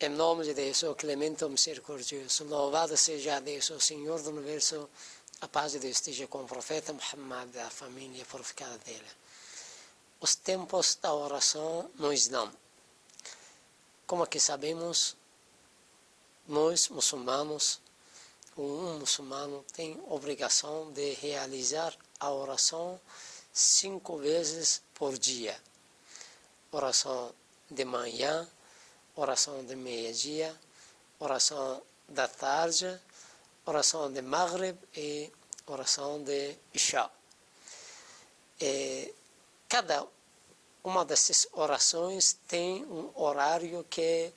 Em nome de Deus, o clemente misericordioso, louvado seja Deus, o Senhor do Universo, a paz de Deus esteja com o profeta Muhammad, a família purificada dele. Os tempos da oração no Islã. Como aqui sabemos, nós muçulmanos, um muçulmano tem obrigação de realizar a oração 5 vezes por dia. Oração de manhã, oração de meio-dia, oração da tarde, oração de Maghrib e oração de Isha. Cada uma dessas orações tem um horário que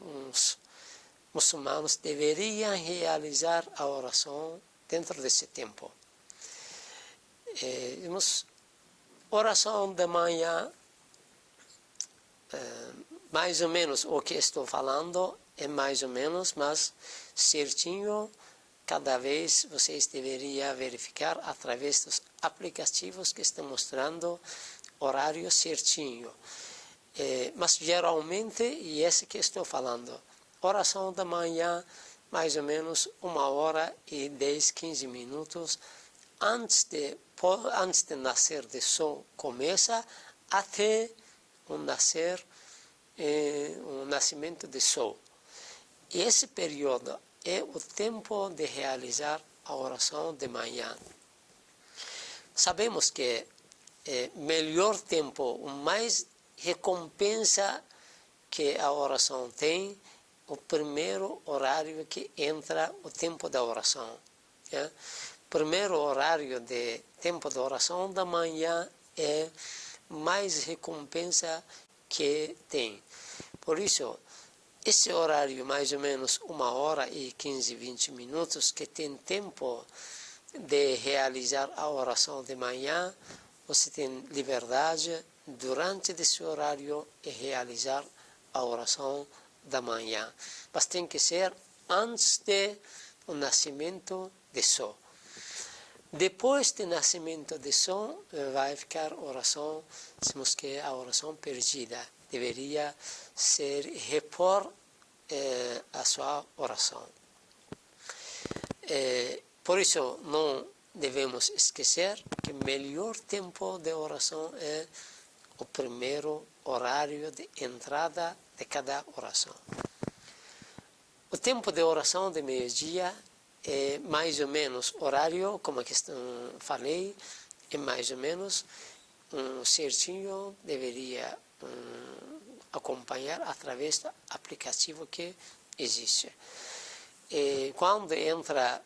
os muçulmanos deveriam realizar a oração dentro desse tempo. Oração de manhã, mais ou menos o que estou falando é mais ou menos, mas certinho, cada vez vocês deveriam verificar através dos aplicativos que estão mostrando horário certinho. Mas geralmente, e esse que estou falando, oração da manhã, mais ou menos 1h10, 15 minutos, antes de nascer do sol começa até o nascimento do sol. E esse período é o tempo de realizar a oração de manhã. Sabemos que melhor tempo, o mais recompensa que a oração tem, o primeiro horário que entra o tempo da oração. Primeiro horário de tempo da oração da manhã é mais recompensa que tem. Por isso, esse horário, mais ou menos 1h15, 20 minutos, que tem tempo de realizar a oração de manhã, você tem liberdade durante esse horário de realizar a oração da manhã. Mas tem que ser antes do nascimento do sol. Depois do nascimento do sol, vai ficar oração, dizemos que é a oração perdida. Deveria ser repor a sua oração. Por isso, não devemos esquecer que o melhor tempo de oração é o primeiro horário de entrada de cada oração. O tempo de oração de meio-dia é mais ou menos horário, como que falei, é mais ou menos certinho, deveria acompanhar através do aplicativo que existe. E quando entra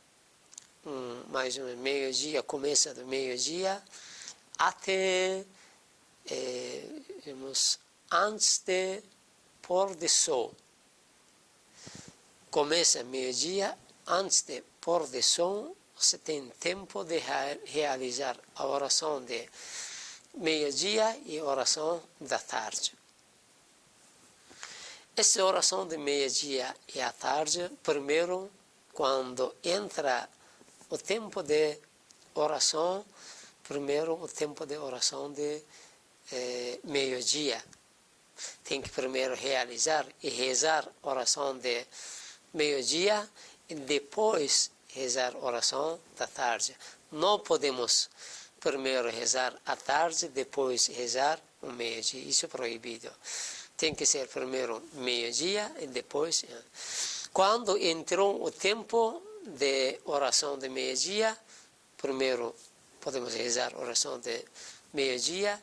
mais ou menos meio-dia, começa do meio-dia, até antes de pôr do sol. Começa meio-dia, antes de pôr do sol, você tem tempo de realizar a oração de meio-dia e a oração da tarde. Essa oração de meio-dia e à tarde, primeiro, quando entra o tempo de oração, primeiro o tempo de oração de meio-dia. Tem que primeiro realizar e rezar a oração de meio-dia e depois rezar a oração da tarde. Não podemos primeiro rezar à tarde, depois rezar o meio-dia. Isso é proibido. Tem que ser primeiro meio-dia e depois. Quando entrou o tempo de oração de meio-dia, primeiro podemos rezar a oração de meio-dia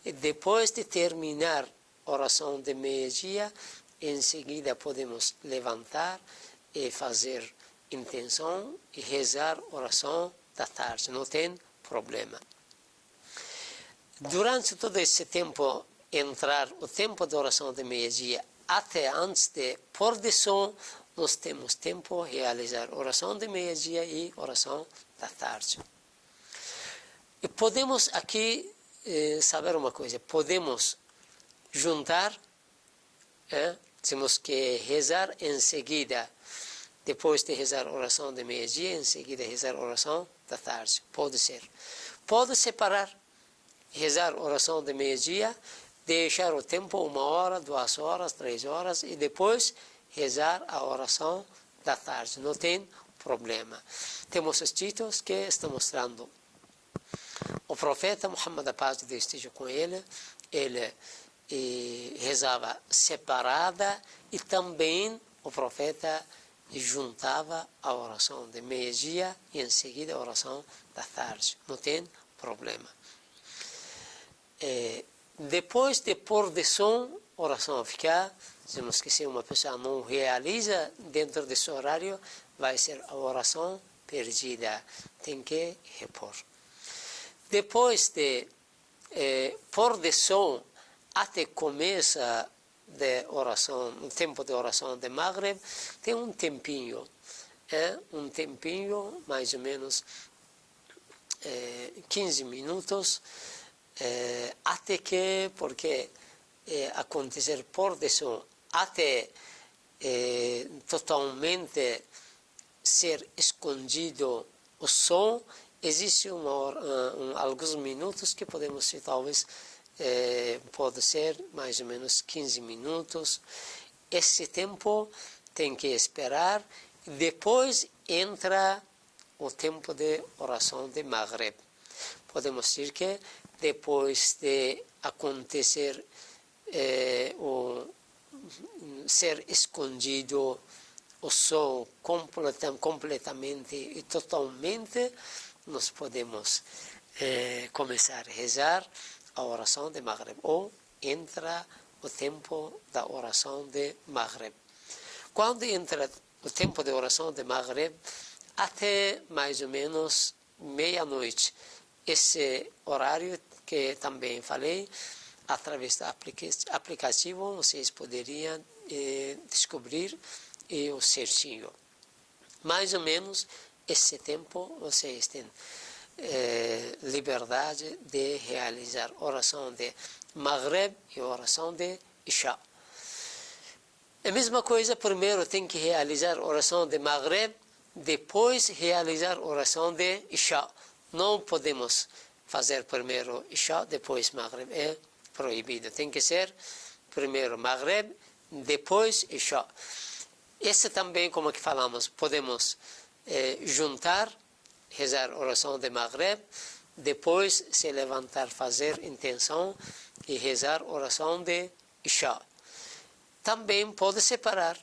e depois de terminar a oração de meio-dia, em seguida podemos levantar e fazer intenção e rezar a oração da tarde. Não tem problema. Durante todo esse tempo, entrar o tempo de oração de meio-dia até antes de pôr do sol, nós temos tempo de realizar oração de meio-dia e oração da tarde. E podemos aqui saber uma coisa, podemos juntar, temos que rezar em seguida, depois de rezar a oração de meio-dia, em seguida rezar a oração da tarde. Pode ser. Pode separar, rezar a oração de meio-dia, deixar o tempo 1 hora, 2 horas, 3 horas e depois rezar a oração da tarde. Não tem problema. Temos os títulos que estão mostrando. O profeta Muhammad, a paz de Deus esteja com ele rezava separada e também o profeta juntava a oração de meio-dia e em seguida a oração da tarde. Não tem problema. Depois de pôr de som, oração a ficar. Dizemos que se uma pessoa não realiza dentro desse horário, vai ser a oração perdida. Tem que repor. Depois de pôr de som até começa de oração, o tempo de oração de Maghreb, tem um tempinho, mais ou menos 15 minutos, até que, porque acontecer pôr de som, até totalmente ser escondido o som, existe alguns minutos que podemos ser, talvez, pode ser mais ou menos 15 minutos. Esse tempo tem que esperar. Depois entra o tempo de oração de Maghreb. Podemos dizer que depois de acontecer ser escondido o som completamente e totalmente, nós podemos começar a rezar a oração de Maghreb, ou entra o tempo da oração de Maghreb. Quando entra o tempo de oração de Maghreb, até mais ou menos meia-noite, esse horário que também falei, através do aplicativo, vocês poderiam descobrir o certinho. Mais ou menos esse tempo vocês têm liberdade de realizar oração de Maghreb e oração de Isha. A mesma coisa, primeiro tem que realizar oração de Maghreb, depois realizar oração de Isha. Não podemos fazer primeiro Isha, depois Maghreb. É proibido. Tem que ser primeiro Maghreb, depois Isha. Esse também, como que falamos, podemos juntar, rezar oração de Maghreb, depois se levantar, fazer intenção e rezar oração de Isha. Também pode separar,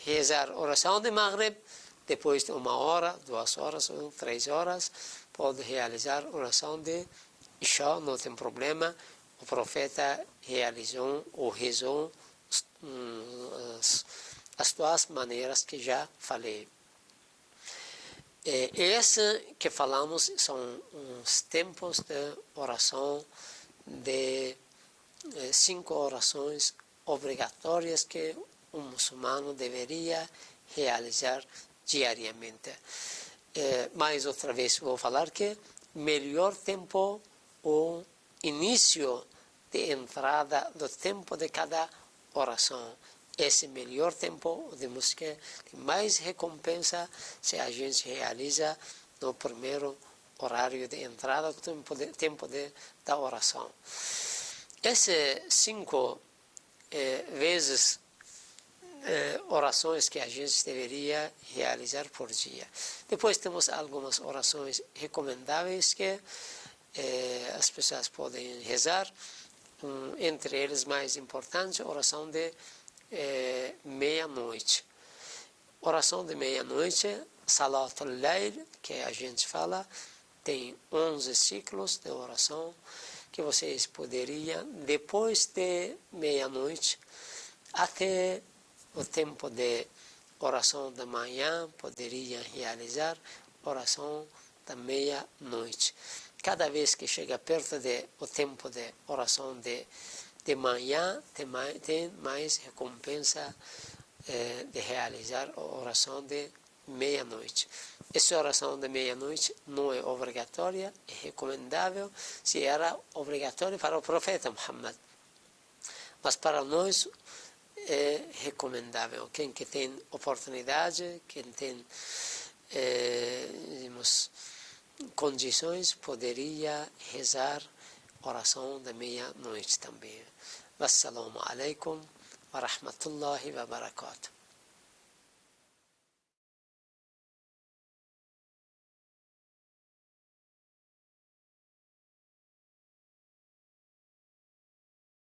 rezar oração de Maghreb, depois de 1 hora, 2 horas ou 3 horas, pode realizar oração de Isha, não tem problema. O profeta realizou ou rezou as duas maneiras que já falei. Esse que falamos são os tempos de oração, de 5 orações obrigatórias que um muçulmano deveria realizar diariamente. Mais outra vez vou falar que melhor tempo, o início de entrada do tempo de cada oração. Esse melhor tempo, temos que tem mais recompensa se a gente realiza no primeiro horário de entrada do tempo da oração. Essas 5 vezes orações que a gente deveria realizar por dia. Depois temos algumas orações recomendáveis que as pessoas podem rezar. Entre eles, mais importante, a oração de meia-noite. Oração de meia-noite, Salatul Layl, que a gente fala, tem 11 ciclos de oração que vocês poderiam, depois de meia-noite, até o tempo de oração da manhã, poderiam realizar oração da meia-noite. Cada vez que chega perto do tempo de oração de manhã, tem mais recompensa de realizar a oração de meia-noite. Essa oração de meia-noite não é obrigatória, é recomendável, se era obrigatório para o profeta Muhammad. Mas para nós é recomendável. Quem que tem oportunidade, quem tem condições, poderia rezar oração da meia-noite também. Wassalamu alaikum wa rahmatullahi wa barakatuh.